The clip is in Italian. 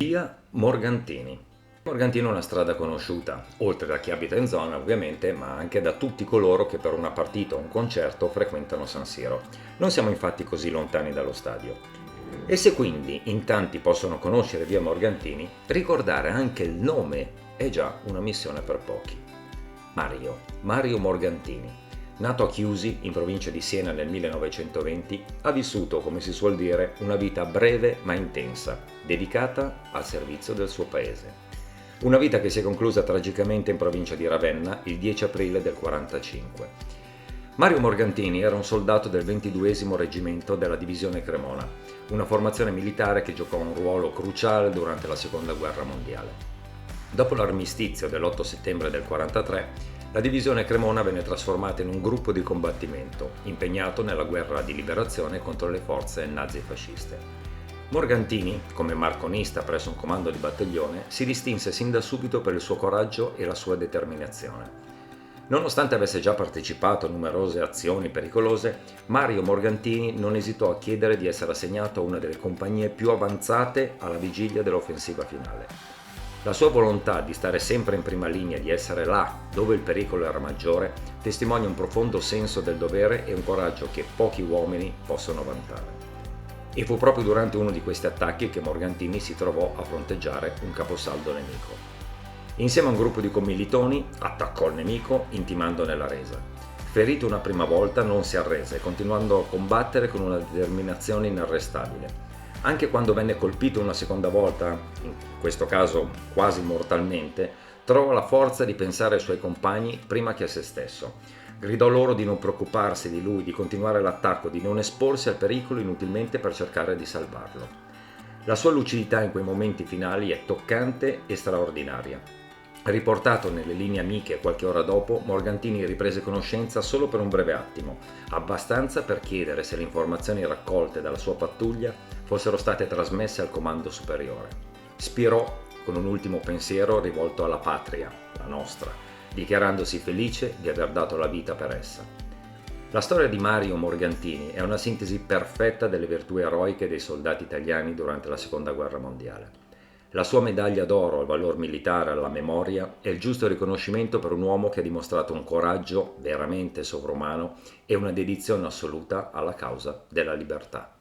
Via Morgantini. Morgantino è una strada conosciuta, oltre da chi abita in zona ovviamente, ma anche da tutti coloro che per una partita o un concerto frequentano San Siro. Non siamo infatti così lontani dallo stadio. E se quindi in tanti possono conoscere Via Morgantini, ricordare anche il nome è già una missione per pochi. Mario Morgantini. Nato a Chiusi, in provincia di Siena nel 1920, ha vissuto, come si suol dire, una vita breve ma intensa, dedicata al servizio del suo paese. Una vita che si è conclusa tragicamente in provincia di Ravenna il 10 aprile del 1945. Mario Morgantini era un soldato del 22° Reggimento della Divisione Cremona, una formazione militare che giocò un ruolo cruciale durante la Seconda Guerra Mondiale. Dopo l'armistizio dell'8 settembre del 1943, la divisione Cremona venne trasformata in un gruppo di combattimento, impegnato nella guerra di liberazione contro le forze nazifasciste. Morgantini, come marconista presso un comando di battaglione, si distinse sin da subito per il suo coraggio e la sua determinazione. Nonostante avesse già partecipato a numerose azioni pericolose, Mario Morgantini non esitò a chiedere di essere assegnato a una delle compagnie più avanzate alla vigilia dell'offensiva finale. La sua volontà di stare sempre in prima linea e di essere là dove il pericolo era maggiore testimonia un profondo senso del dovere e un coraggio che pochi uomini possono vantare. E fu proprio durante uno di questi attacchi che Morgantini si trovò a fronteggiare un caposaldo nemico. Insieme a un gruppo di commilitoni attaccò il nemico intimandone la resa. Ferito una prima volta non si arrese, continuando a combattere con una determinazione inarrestabile. Anche quando venne colpito una seconda volta, in questo caso quasi mortalmente, trovò la forza di pensare ai suoi compagni prima che a se stesso. Gridò loro di non preoccuparsi di lui, di continuare l'attacco, di non esporsi al pericolo inutilmente per cercare di salvarlo. La sua lucidità in quei momenti finali è toccante e straordinaria. Riportato nelle linee amiche qualche ora dopo, Morgantini riprese conoscenza solo per un breve attimo, abbastanza per chiedere se le informazioni raccolte dalla sua pattuglia fossero state trasmesse al comando superiore. Spirò con un ultimo pensiero rivolto alla patria, la nostra, dichiarandosi felice di aver dato la vita per essa. La storia di Mario Morgantini è una sintesi perfetta delle virtù eroiche dei soldati italiani durante la Seconda Guerra Mondiale. La sua medaglia d'oro al valor militare alla memoria è il giusto riconoscimento per un uomo che ha dimostrato un coraggio veramente sovrumano e una dedizione assoluta alla causa della libertà.